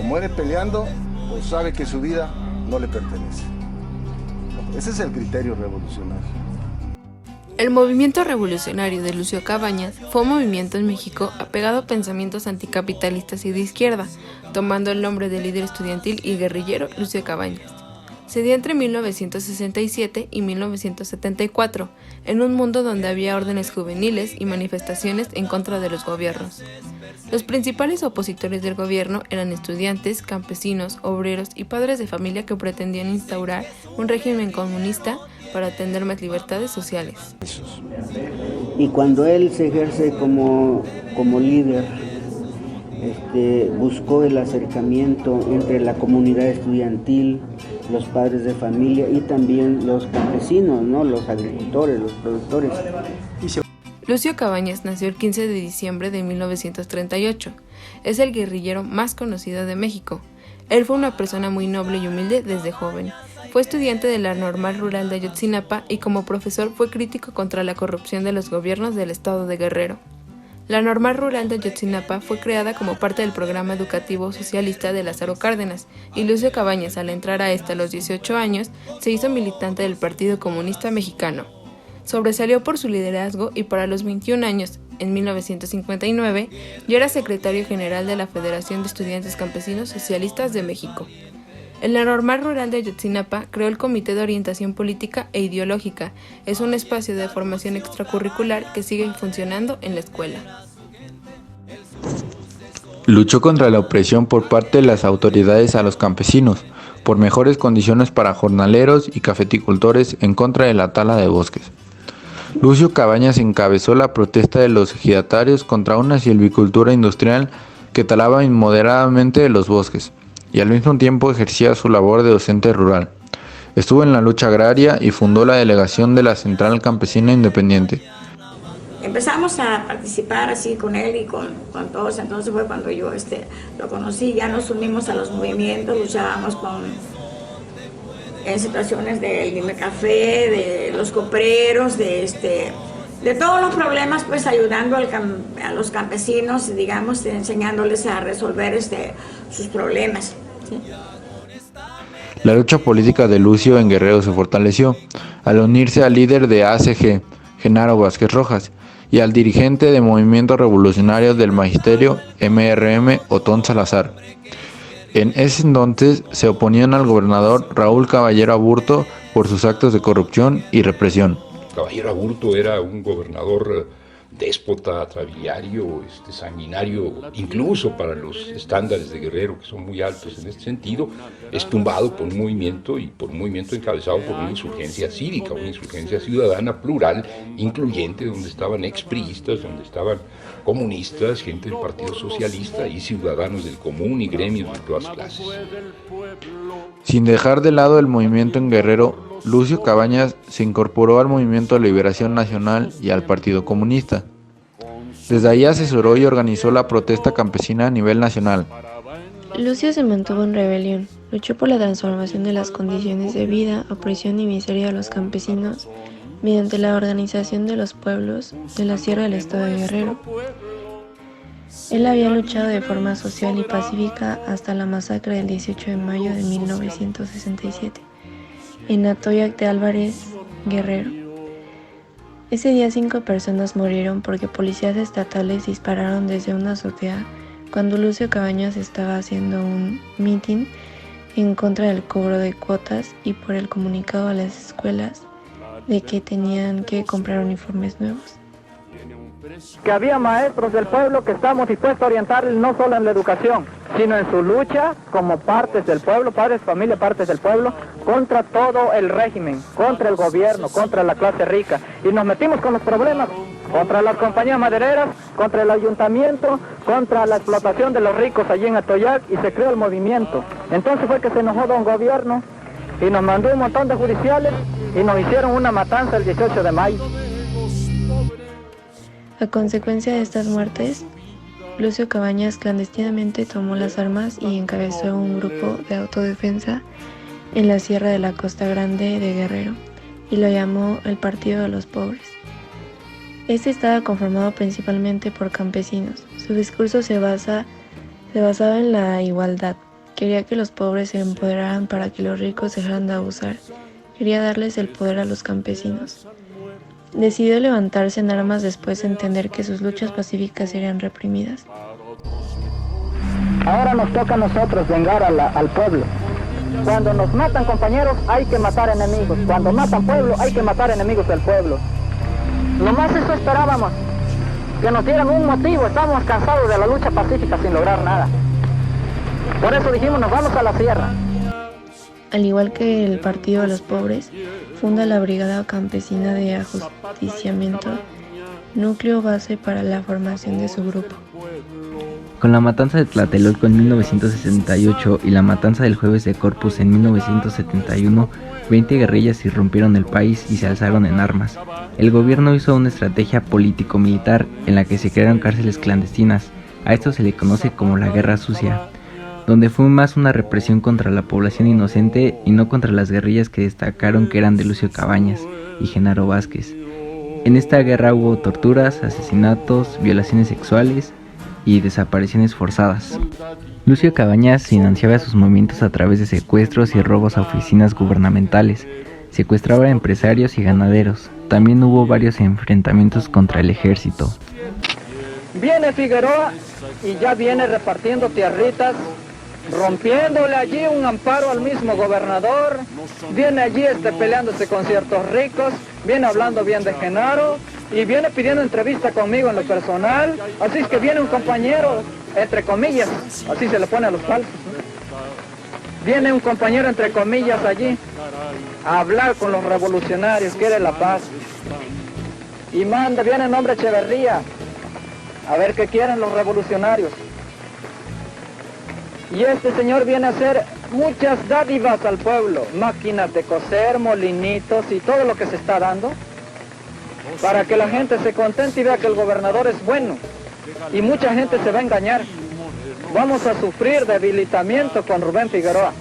muere peleando o sabe que su vida no le pertenece. Ese es el criterio revolucionario. El movimiento revolucionario de Lucio Cabañas fue un movimiento en México apegado a pensamientos anticapitalistas y de izquierda, tomando el nombre del líder estudiantil y guerrillero Lucio Cabañas. Se dio entre 1967 y 1974, en un mundo donde había órdenes juveniles y manifestaciones en contra de los gobiernos. Los principales opositores del gobierno eran estudiantes, campesinos, obreros y padres de familia que pretendían instaurar un régimen comunista para tener más libertades sociales. Y cuando él se ejerce como líder, buscó el acercamiento entre la comunidad estudiantil, los padres de familia y también los campesinos, ¿no? Los agricultores, los productores. Lucio Cabañas nació el 15 de diciembre de 1938. Es el guerrillero más conocido de México. Él fue una persona muy noble y humilde desde joven. Fue estudiante de la Normal Rural de Ayotzinapa y como profesor fue crítico contra la corrupción de los gobiernos del estado de Guerrero. La Normal Rural de Ayotzinapa fue creada como parte del programa educativo socialista de Lázaro Cárdenas, y Lucio Cabañas, al entrar a esta a los 18 años, se hizo militante del Partido Comunista Mexicano. Sobresalió por su liderazgo y para los 21 años, en 1959, ya era secretario general de la Federación de Estudiantes Campesinos Socialistas de México. En la Normal Rural de Ayotzinapa creó el Comité de Orientación Política e Ideológica. Es un espacio de formación extracurricular que sigue funcionando en la escuela. Luchó contra la opresión por parte de las autoridades a los campesinos, por mejores condiciones para jornaleros y cafeticultores en contra de la tala de bosques. Lucio Cabañas encabezó la protesta de los ejidatarios contra una silvicultura industrial que talaba inmoderadamente los bosques, y al mismo tiempo ejercía su labor de docente rural. Estuvo en la lucha agraria y fundó la delegación de la Central Campesina Independiente. Empezamos a participar así con él y con todos, entonces fue cuando yo lo conocí, ya nos unimos a los movimientos, luchábamos en situaciones del Dime Café, de los copreros, de todos los problemas, pues ayudando a los campesinos, digamos, enseñándoles a resolver sus problemas. ¿Sí? La lucha política de Lucio en Guerrero se fortaleció al unirse al líder de ACG, Genaro Vázquez Rojas, y al dirigente de Movimiento Revolucionario del Magisterio, MRM, Otón Salazar. En ese entonces se oponían al gobernador Raúl Caballero Aburto por sus actos de corrupción y represión. Caballero Aburto era un gobernador déspota, atrabiliario, sanguinario, incluso para los estándares de Guerrero, que son muy altos en este sentido. Es tumbado por un movimiento, y por un movimiento encabezado por una insurgencia cívica, una insurgencia ciudadana plural, incluyente, donde estaban expriistas, donde estaban comunistas, gente del Partido Socialista y ciudadanos del común y gremios de todas clases. Sin dejar de lado el movimiento en Guerrero, Lucio Cabañas se incorporó al Movimiento de Liberación Nacional y al Partido Comunista. Desde ahí asesoró y organizó la protesta campesina a nivel nacional. Lucio se mantuvo en rebelión, luchó por la transformación de las condiciones de vida, opresión y miseria de los campesinos mediante la organización de los pueblos de la Sierra del Estado de Guerrero. Él había luchado de forma social y pacífica hasta la masacre del 18 de mayo de 1967. En Atoyac de Álvarez, Guerrero. Ese día 5 personas murieron porque policías estatales dispararon desde una azotea cuando Lucio Cabañas estaba haciendo un mitin en contra del cobro de cuotas y por el comunicado a las escuelas de que tenían que comprar uniformes nuevos. Que había maestros del pueblo que estamos dispuestos a orientarles no solo en la educación, sino en su lucha como partes del pueblo, padres, familia, partes del pueblo, contra todo el régimen, contra el gobierno, contra la clase rica. Y nos metimos con los problemas, contra las compañías madereras, contra el ayuntamiento, contra la explotación de los ricos allí en Atoyac, y se creó el movimiento. Entonces fue que se enojó don gobierno y nos mandó un montón de judiciales y nos hicieron una matanza el 18 de mayo. A consecuencia de estas muertes, Lucio Cabañas clandestinamente tomó las armas y encabezó un grupo de autodefensa en la Sierra de la Costa Grande de Guerrero y lo llamó el Partido de los Pobres. Este estaba conformado principalmente por campesinos. Su discurso se basaba en la igualdad, Quería que los pobres se empoderaran para que los ricos dejaran de abusar. Quería darles el poder a los campesinos. Decidió levantarse en armas después de entender que sus luchas pacíficas serían reprimidas. Ahora nos toca a nosotros vengar al pueblo. Cuando nos matan compañeros hay que matar enemigos. Cuando matan pueblo hay que matar enemigos del pueblo. Nomás eso esperábamos, que nos dieran un motivo. Estábamos cansados de la lucha pacífica sin lograr nada. Por eso dijimos, nos vamos a la sierra. Al igual que el Partido de los Pobres, funda la Brigada Campesina de Ajusticiamiento, núcleo base para la formación de su grupo. Con la matanza de Tlatelolco en 1968 y la matanza del Jueves de Corpus en 1971, 20 guerrillas irrumpieron el país y se alzaron en armas. El gobierno hizo una estrategia político-militar en la que se crearon cárceles clandestinas. A esto se le conoce como la Guerra Sucia, donde fue más una represión contra la población inocente y no contra las guerrillas que destacaron que eran de Lucio Cabañas y Genaro Vázquez. En esta guerra hubo torturas, asesinatos, violaciones sexuales y desapariciones forzadas. Lucio Cabañas financiaba sus movimientos a través de secuestros y robos a oficinas gubernamentales. Secuestraba a empresarios y ganaderos. También hubo varios enfrentamientos contra el ejército. Viene Figueroa y ya viene repartiendo tierritas, rompiéndole allí un amparo al mismo gobernador, viene allí peleándose con ciertos ricos, viene hablando bien de Genaro y viene pidiendo entrevista conmigo en lo personal. Así es que viene un compañero, entre comillas, así se le pone a los falsos, ¿no? Viene un compañero entre comillas allí a hablar con los revolucionarios, quiere la paz. Y viene el nombre Echeverría, a ver qué quieren los revolucionarios. Y este señor viene a hacer muchas dádivas al pueblo, máquinas de coser, molinitos y todo lo que se está dando, para que la gente se contente y vea que el gobernador es bueno. Y mucha gente se va a engañar. Vamos a sufrir debilitamiento con Rubén Figueroa.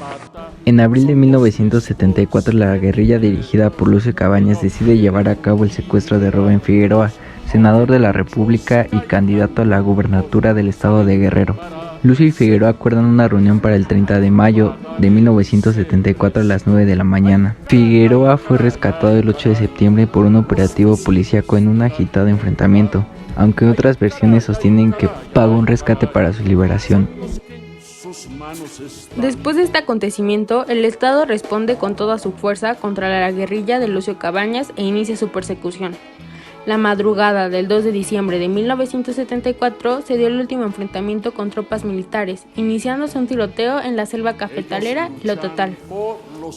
En abril de 1974, la guerrilla dirigida por Lucio Cabañas decide llevar a cabo el secuestro de Rubén Figueroa, senador de la República y candidato a la gubernatura del estado de Guerrero. Lucio y Figueroa acuerdan una reunión para el 30 de mayo de 1974 a las 9 de la mañana. Figueroa fue rescatado el 8 de septiembre por un operativo policíaco en un agitado enfrentamiento, aunque otras versiones sostienen que pagó un rescate para su liberación. Después de este acontecimiento, el Estado responde con toda su fuerza contra la guerrilla de Lucio Cabañas e inicia su persecución. La madrugada del 2 de diciembre de 1974 se dio el último enfrentamiento con tropas militares, iniciándose un tiroteo en la selva cafetalera y lo total.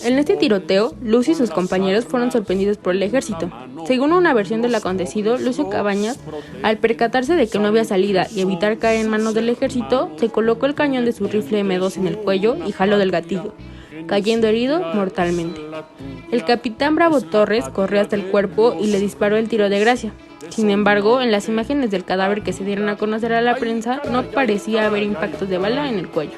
En este tiroteo, Lucio y sus compañeros fueron sorprendidos por el ejército. Según una versión de lo acontecido, Lucio Cabañas, al percatarse de que no había salida y evitar caer en manos del ejército, se colocó el cañón de su rifle M2 en el cuello y jaló del gatillo, cayendo herido mortalmente. El capitán Bravo Torres corrió hasta el cuerpo y le disparó el tiro de gracia. Sin embargo, en las imágenes del cadáver que se dieron a conocer a la prensa, no parecía haber impactos de bala en el cuello.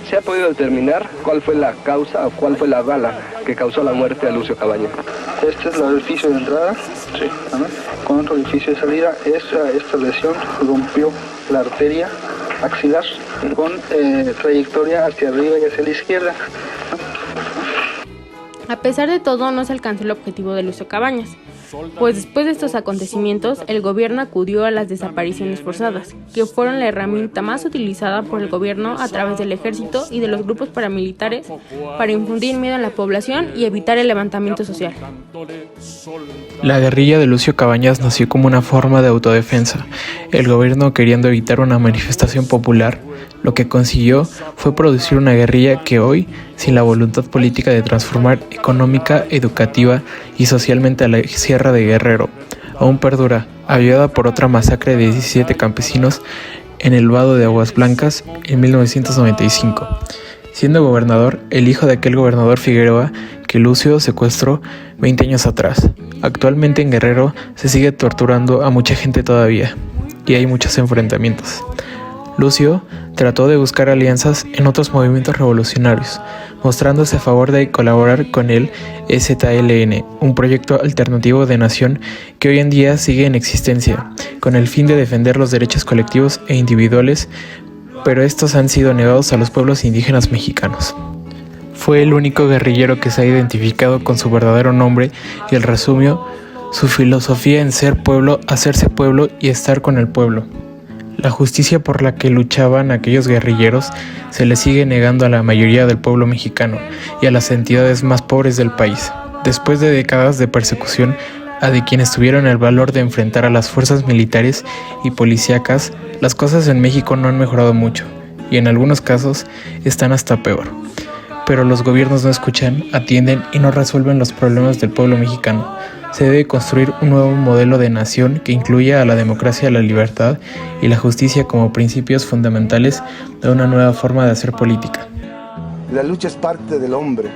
¿Se ha podido determinar cuál fue la causa o cuál fue la bala que causó la muerte a Lucio Cabañas? Este es el orificio de entrada, sí. Con otro orificio de salida. Esta lesión rompió la arteria axilar con trayectoria hacia arriba y hacia la izquierda. A pesar de todo, no se alcanzó el objetivo de Lucio Cabañas, pues después de estos acontecimientos, el gobierno acudió a las desapariciones forzadas, que fueron la herramienta más utilizada por el gobierno a través del ejército y de los grupos paramilitares para infundir miedo a la población y evitar el levantamiento social. La guerrilla de Lucio Cabañas nació como una forma de autodefensa, el gobierno queriendo evitar una manifestación popular. Lo que consiguió fue producir una guerrilla que hoy, sin la voluntad política de transformar económica, educativa y socialmente a la Sierra de Guerrero, aún perdura, ayudada por otra masacre de 17 campesinos en el vado de Aguas Blancas en 1995. Siendo gobernador, el hijo de aquel gobernador Figueroa que Lucio secuestró 20 años atrás. Actualmente en Guerrero se sigue torturando a mucha gente todavía, y hay muchos enfrentamientos. Lucio trató de buscar alianzas en otros movimientos revolucionarios, mostrándose a favor de colaborar con el EZLN, un proyecto alternativo de nación que hoy en día sigue en existencia, con el fin de defender los derechos colectivos e individuales pero estos han sido negados a los pueblos indígenas mexicanos. Fue el único guerrillero que se ha identificado con su verdadero nombre y él resumió su filosofía en ser pueblo, hacerse pueblo y estar con el pueblo. La justicia por la que luchaban aquellos guerrilleros se le sigue negando a la mayoría del pueblo mexicano y a las entidades más pobres del país. Después de décadas de persecución a de quienes tuvieron el valor de enfrentar a las fuerzas militares y policíacas, las cosas en México no han mejorado mucho y en algunos casos están hasta peor. Pero los gobiernos no escuchan, atienden y no resuelven los problemas del pueblo mexicano. Se debe construir un nuevo modelo de nación que incluya a la democracia, la libertad y la justicia como principios fundamentales de una nueva forma de hacer política. La lucha es parte del hombre,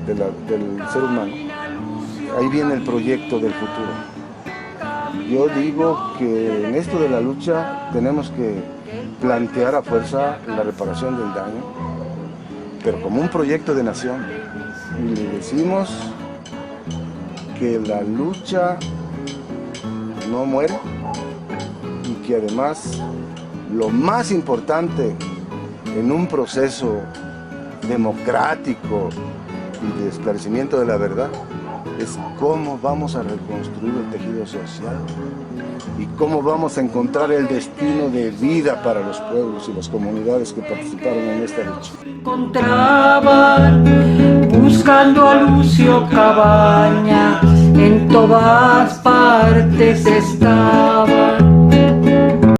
del ser humano. Ahí viene el proyecto del futuro. Yo digo que en esto de la lucha tenemos que plantear a fuerza la reparación del daño, pero como un proyecto de nación. Y le decimos que la lucha no muere y que además lo más importante en un proceso democrático y de esclarecimiento de la verdad es cómo vamos a reconstruir el tejido social y cómo vamos a encontrar el destino de vida para los pueblos y las comunidades que participaron en esta lucha. Encontraban buscando a Lucio Cabañas, en todas partes estaban.